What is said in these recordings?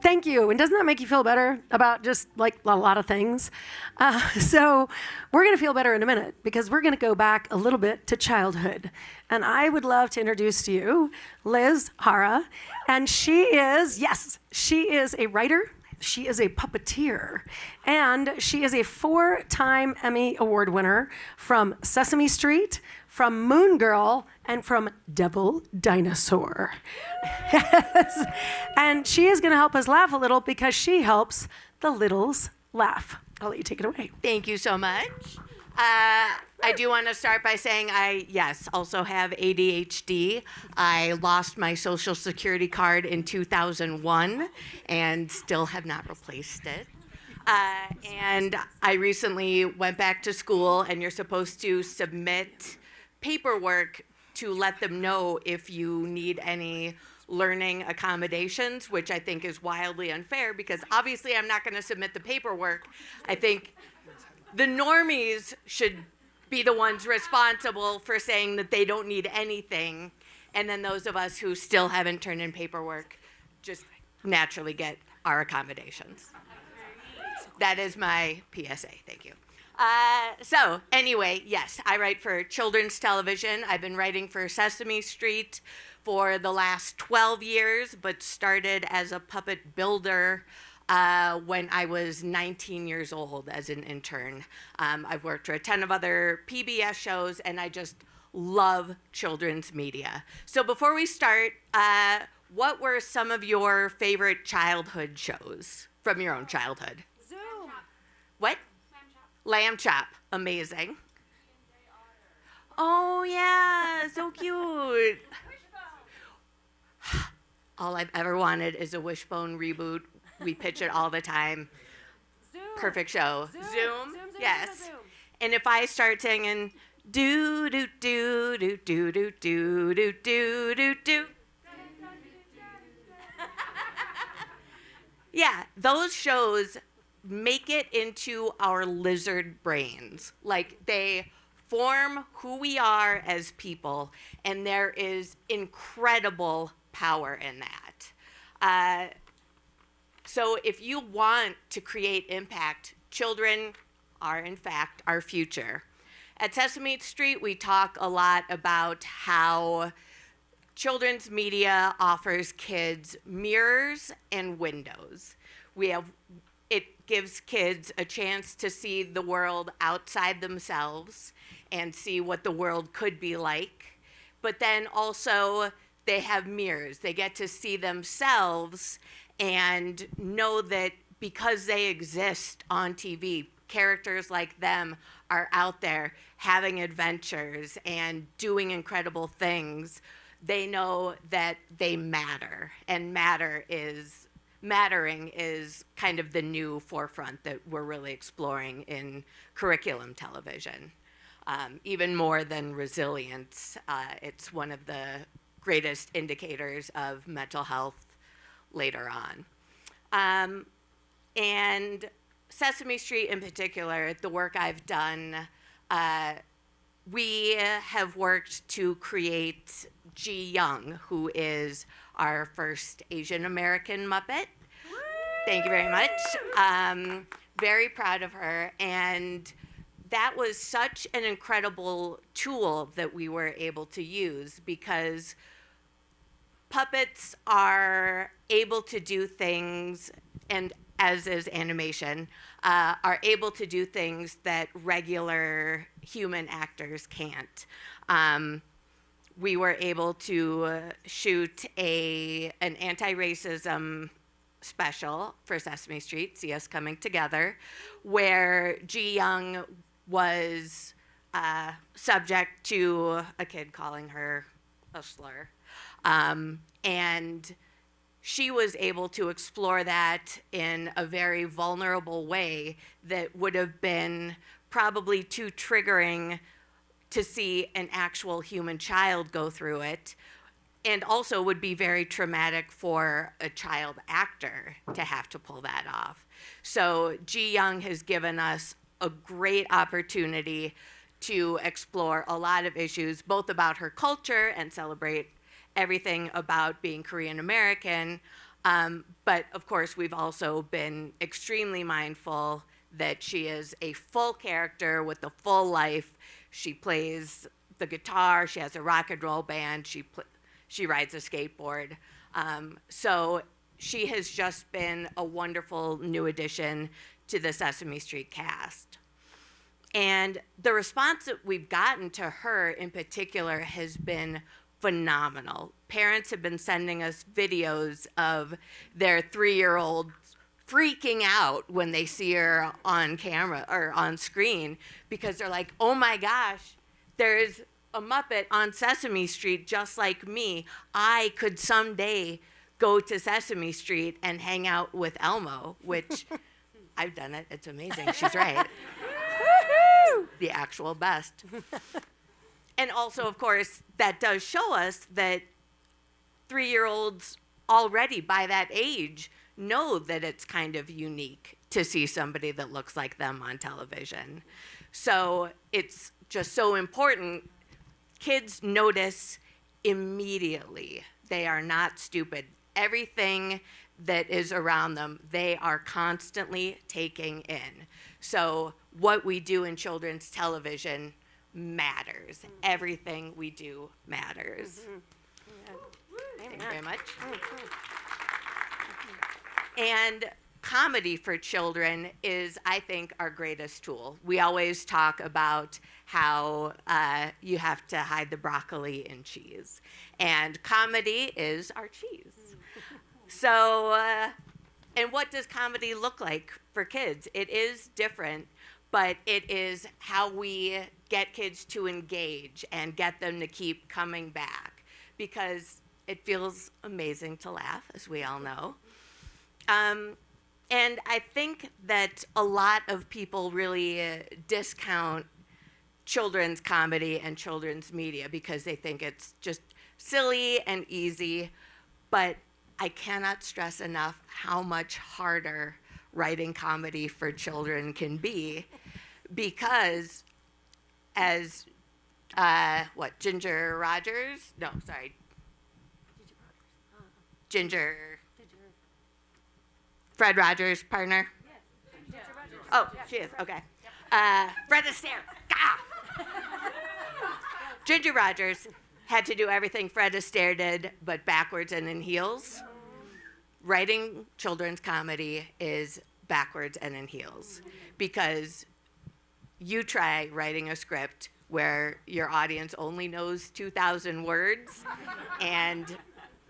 Thank you. And doesn't that make you feel better about just like a lot of things? So we're going to feel better in a minute because we're going to go back a little bit to childhood. And I would love to introduce to you Liz Hara. And she is a writer. She is a puppeteer, and she is a 4-time Emmy Award winner from Sesame Street, from Moon Girl, and from Devil Dinosaur. Yes. And she is going to help us laugh a little because she helps the littles laugh. I'll let you take it away. Thank you so much. I do want to start by saying I also have ADHD. I lost my Social Security card in 2001 and still have not replaced it. And I recently went back to school, and you're supposed to submit paperwork to let them know if you need any learning accommodations, which I think is wildly unfair because obviously I'm not going to submit the paperwork. I think the normies should be the ones responsible for saying that they don't need anything, and then those of us who still haven't turned in paperwork just naturally get our accommodations. That is my PSA. Thank you. So anyway, yes, I write for children's television. I've been writing for Sesame Street for the last 12 years, but started as a puppet builder when I was 19 years old as an intern. I've worked for a ton of other PBS shows, and I just love children's media. So before we start, what were some of your favorite childhood shows from your own childhood? Zoom. What? Lamb Chop. Amazing. Oh, yeah, so cute. All I've ever wanted is a Wishbone reboot. We pitch it all the time. Zoom. Perfect show. Zoom. Yes. Zoom. And if I start singing do do do do do do do do do do do. Yeah, those shows make it into our lizard brains. Like they form who we are as people, and there is incredible power in that. So if you want to create impact, children are, in fact, our future. At Sesame Street, we talk a lot about how children's media offers kids mirrors and windows. It gives kids a chance to see the world outside themselves and see what the world could be like. But then also they have mirrors. They get to see themselves and know that because they exist on TV, characters like them are out there having adventures and doing incredible things. They know that they matter, and mattering is kind of the new forefront that we're really exploring in curriculum television. Even more than resilience, it's one of the greatest indicators of mental health later on. And Sesame Street in particular, the work I've done, we have worked to create Ji Young, who is our first Asian American Muppet. Woo! Thank you very much. Very proud of her. And that was such an incredible tool that we were able to use because puppets are able to do things, and as is animation, are able to do things that regular human actors can't. We were able to shoot an anti-racism special for Sesame Street, See Us Coming Together, where Ji Young was subject to a kid calling her a slur. And she was able to explore that in a very vulnerable way that would have been probably too triggering to see an actual human child go through it, and also would be very traumatic for a child actor to have to pull that off. So Ji Young has given us a great opportunity to explore a lot of issues, both about her culture and celebrate everything about being Korean American, But of course, we've also been extremely mindful that she is a full character with a full life. She plays the guitar, she has a rock and roll band, she rides a skateboard. So she has just been a wonderful new addition to the Sesame Street cast. And the response that we've gotten to her in particular has been phenomenal. Parents have been sending us videos of their 3-year-olds freaking out when they see her on camera or on screen because they're like, oh my gosh, there's a Muppet on Sesame Street just like me. I could someday go to Sesame Street and hang out with Elmo, which I've done it. It's amazing. She's right. The actual best. And also, of course, that does show us that 3-year-olds already by that age know that it's kind of unique to see somebody that looks like them on television. So it's just so important. Kids notice immediately. They are not stupid. Everything that is around them, they are constantly taking in. So what we do in children's television matters. Everything we do matters. Thank you very much. And comedy for children is, I think, our greatest tool. We always talk about how you have to hide the broccoli in cheese. And comedy is our cheese. So, and what does comedy look like for kids? It is different, but it is how we get kids to engage and get them to keep coming back because it feels amazing to laugh, as we all know. And I think that a lot of people really discount children's comedy and children's media because they think it's just silly and easy, but I cannot stress enough how much harder writing comedy for children can be because as, Ginger Rogers? No, sorry. Fred Rogers' partner? Yes. Oh, she is, okay. Fred Astaire. Ginger Rogers had to do everything Fred Astaire did, but backwards and in heels. Writing children's comedy is backwards and in heels because you try writing a script where your audience only knows 2,000 words and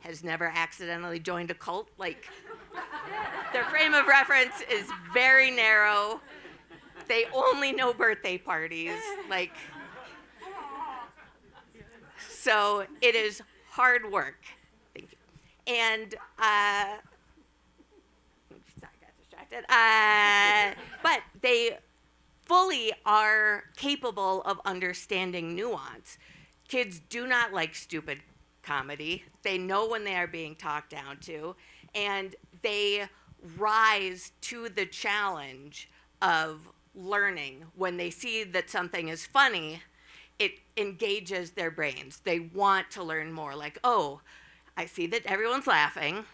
has never accidentally joined a cult. Like, their frame of reference is very narrow. They only know birthday parties. Like, so it is hard work. Thank you. And, sorry, got distracted. But they fully are capable of understanding nuance. Kids do not like stupid comedy. They know when they are being talked down to, and they rise to the challenge of learning. When they see that something is funny, it engages their brains. They want to learn more. Like, oh, I see that everyone's laughing.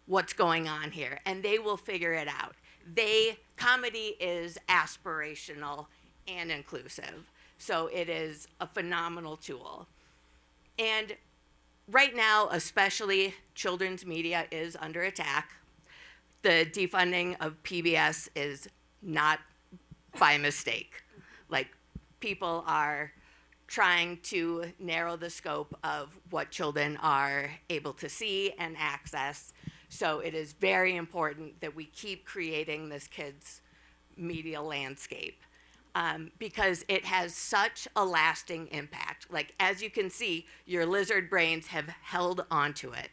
What's going on here? And they will figure it out. Comedy is aspirational and inclusive. So it is a phenomenal tool. And right now, especially, children's media is under attack. The defunding of PBS is not by mistake. Like, people are trying to narrow the scope of what children are able to see and access. So it is very important that we keep creating this kids' media landscape because it has such a lasting impact. Like, as you can see, your lizard brains have held onto it.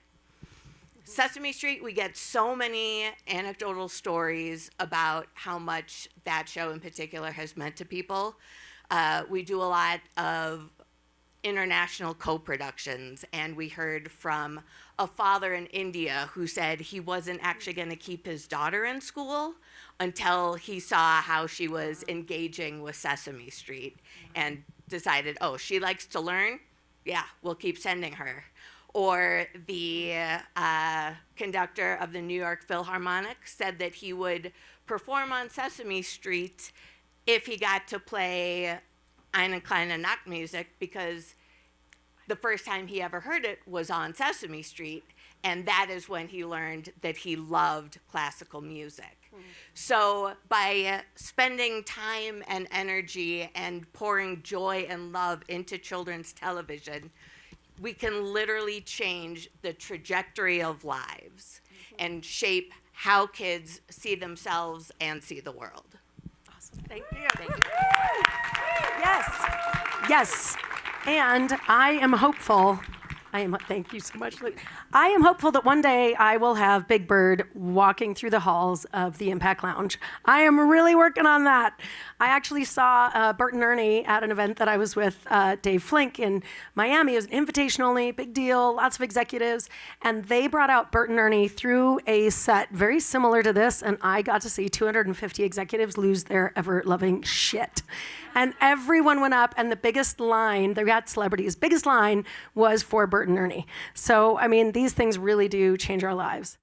Sesame Street, we get so many anecdotal stories about how much that show in particular has meant to people. We do a lot of international co-productions, and we heard from a father in India who said he wasn't actually going to keep his daughter in school until he saw how she was engaging with Sesame Street and decided, oh, she likes to learn? Yeah, we'll keep sending her. Or the conductor of the New York Philharmonic said that he would perform on Sesame Street if he got to play Eine kleine Nachtmusik, because the first time he ever heard it was on Sesame Street, and that is when he learned that he loved classical music. So by spending time and energy and pouring joy and love into children's television, we can literally change the trajectory of lives and shape how kids see themselves and see the world. Awesome. Thank you. Thank you. Yes. Yes. And I am hopeful. Thank you so much, Luke. I am hopeful that one day I will have Big Bird walking through the halls of the Impact Lounge. I am really working on that. I actually saw Bert and Ernie at an event that I was with Dave Flink in Miami. It was an invitation only, big deal, lots of executives. And they brought out Bert and Ernie through a set very similar to this. And I got to see 250 executives lose their ever-loving shit. And everyone went up, and the biggest line, they got celebrities, biggest line was for Bert and Ernie. So, I mean, these things really do change our lives.